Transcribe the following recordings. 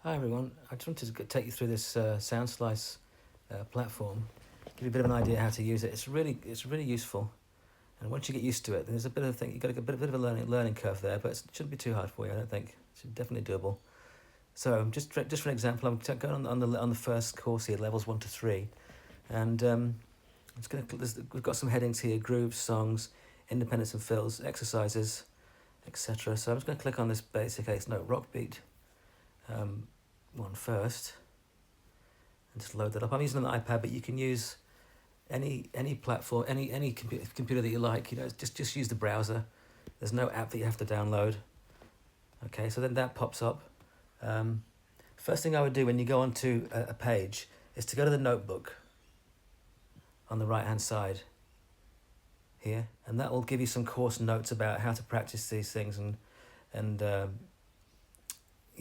Hi everyone, I just wanted to take you through this Soundslice platform, give you a bit of an idea how to use it. It's really useful, and once you get used to it, there's a bit of thing you've got a bit of a learning curve there, but it shouldn't be too hard for you. I don't think it's definitely doable. So just for an example, I'm going on the first course here, levels 1 to 3, and we've got some headings here: grooves, songs, independence and fills, exercises, etc. So I'm just going to click on this basic eighth note rock beat one first and just load that up. I'm using an iPad, but you can use any platform, any computer that you like. You know, just use the browser. There's no app that you have to download. Okay, so then that pops up. First thing I would do when you go onto a page is to go to the notebook on the right hand side here, and that will give you some course notes about how to practice these things and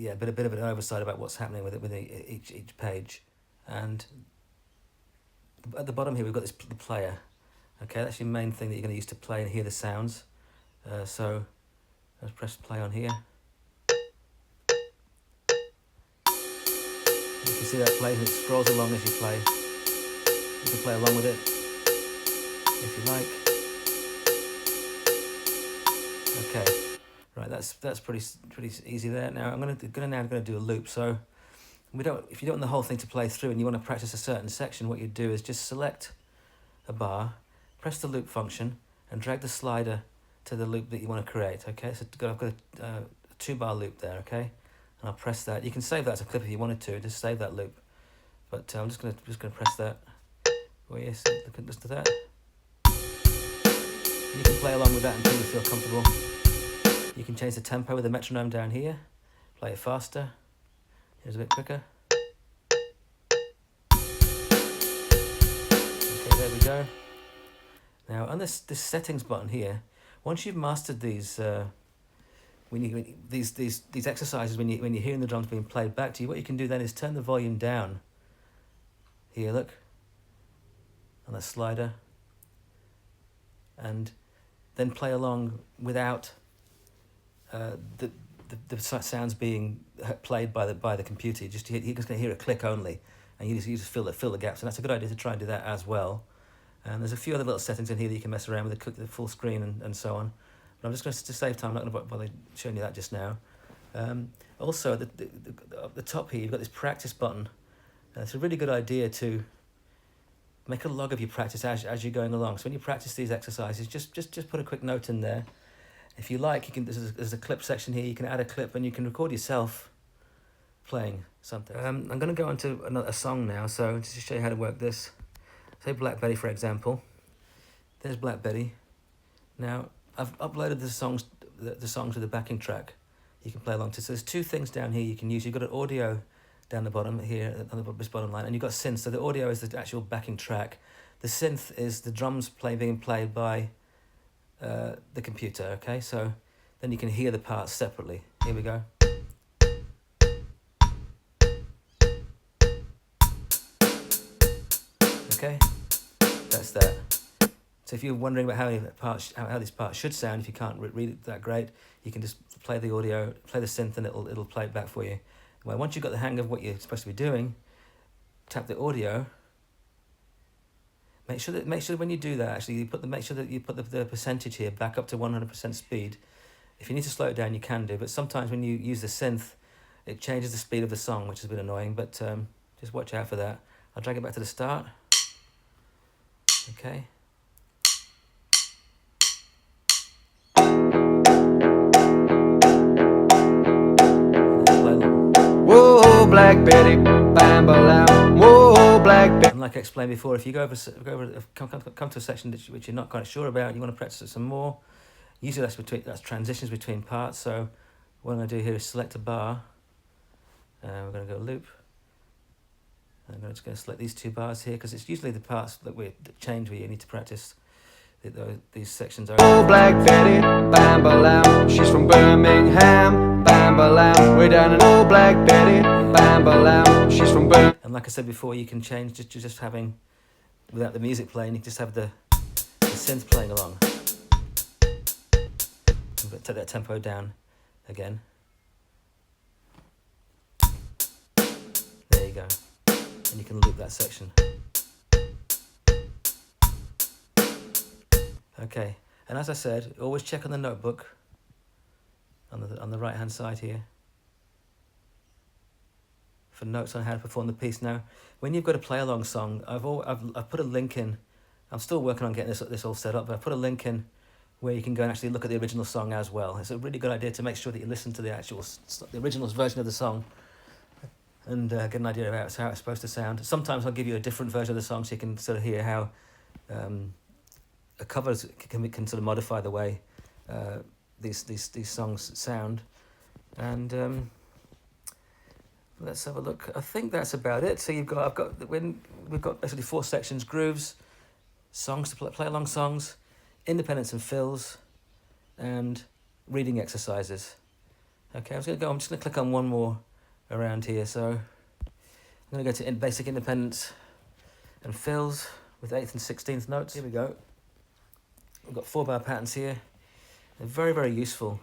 yeah, a bit of an oversight about what's happening with it with each page. And at the bottom here we've got the player. Okay, that's your main thing that you're going to use to play and hear the sounds. So let's press play on here. You can see that plays and it scrolls along as you play. You can play along with it if you like. Okay. Right, that's pretty easy there. Now I'm gonna do a loop. So if you don't want the whole thing to play through and you want to practice a certain section, what you do is just select a bar, press the loop function, and drag the slider to the loop that you want to create. Okay, so I've got a 2-bar loop there. Okay, and I'll press that. You can save that as a clip if you wanted to. Just save that loop. But I'm just gonna press that. Oh yes, listen to that. You can play along with that until you feel comfortable. You can change the tempo with the metronome down here, play it faster, here's a bit quicker. Okay, there we go. Now on this settings button here, once you've mastered these these exercises, when you're hearing the drums being played back to you, what you can do then is turn the volume down. Here, look, on that slider, and then play along without the sounds being played by the computer. You're just going to hear a click only, and you just fill the gaps. And that's a good idea to try and do that as well. And there's a few other little settings in here that you can mess around with, the full screen and so on. But I'm just going to save time. I'm not going to bother showing you that just now. Also, at the top here, you've got this practice button. It's a really good idea to make a log of your practice as you're going along. So when you practice these exercises, just put a quick note in there. If you like, you can. There's a clip section here. You can add a clip and you can record yourself playing something. I'm going to go on to a song now. So just to show you how to work this, say Black Betty for example. There's Black Betty. Now I've uploaded the songs to the backing track. You can play along to. So there's 2 things down here you can use. You've got an audio down the bottom here on this bottom line, and you've got synth. So the audio is the actual backing track. The synth is the drums being played by the computer. Okay, so then you can hear the parts separately. Here we go. Okay, that's that. So if you're wondering about how these parts should sound, if you can't read it that great, you can just play the audio, play the synth, and it'll play it back for you. Well, once you've got the hang of what you're supposed to be doing, tap the audio. Make sure that when you do that, actually, make sure that you put the percentage here back up to 100% speed. If you need to slow it down, you can do. But sometimes when you use the synth, it changes the speed of the song, which is a bit annoying. But just watch out for that. I'll drag it back to the start. Okay. Whoa, Black Betty, bam, balam. Whoa, Black Betty. And like I explained before, if you come to a section which you're not quite sure about, you want to practice it some more. Usually that's transitions between parts. So what I'm going to do here is select a bar. We're going to go loop. And I'm just going to select these 2 bars here because it's usually the parts that change where you need to practice these sections. Oh, Black Betty, bam, balam. She's from Birmingham, bam, balam. We're down in old Black Betty, bam, balam. She's from Birmingham. And like I said before, you can change just having, without the music playing, you just have the synth playing along. Take that tempo down again. can loop that section. Okay, and as I said, always check on the notebook on the right hand side here for notes on how to perform the piece. Now, when you've got a play along song, I've put a link in. I'm still working on getting this all set up, but I put a link in where you can go and actually look at the original song as well. It's a really good idea to make sure that you listen to the original version of the song and get an idea about how it's supposed to sound. Sometimes I'll give you a different version of the song so you can sort of hear how a cover can sort of modify the way these songs sound. And let's have a look. I think that's about it. So we've got basically 4 sections: grooves, songs to play along songs, independents and fills, and reading exercises. Okay, I'm just going to click on one more around here. So I'm going to go to basic independents and fills with 8th and 16th notes. Here we go. We've got 4-bar patterns here. They're very, very useful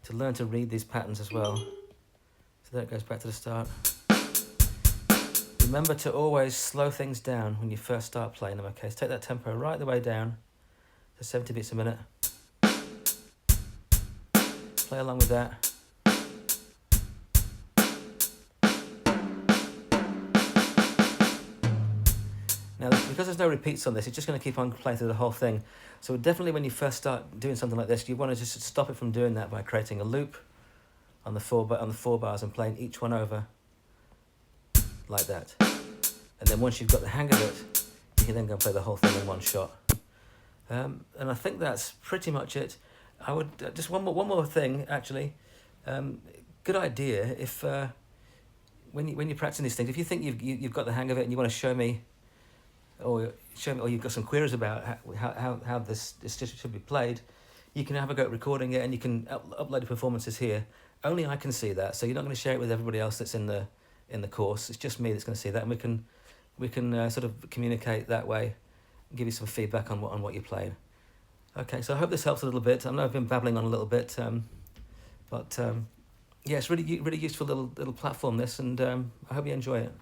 to learn to read these patterns as well. So there it goes back to the start. Remember to always slow things down when you first start playing them, okay? So take that tempo right the way down to 70 beats a minute. Play along with that. Now, because there's no repeats on this, it's just going to keep on playing through the whole thing. So definitely when you first start doing something like this, you want to just stop it from doing that by creating a loop on the 4 bars and playing each one over like that. And then once you've got the hang of it, you can then go and play the whole thing in one shot. And I think that's pretty much it. I would just one more thing actually. Good idea if when you're practicing these things, if you think you've got the hang of it and you want to show me, or you've got some queries about how this should be played, you can have a go at recording it and you can upload the performances here. Only I can see that, so you're not going to share it with everybody else that's in the course. It's just me that's going to see that, and we can sort of communicate that way, and give you some feedback on what you're playing. Okay, so I hope this helps a little bit. I know I've been babbling on a little bit, but yeah, it's really useful little platform this, and I hope you enjoy it.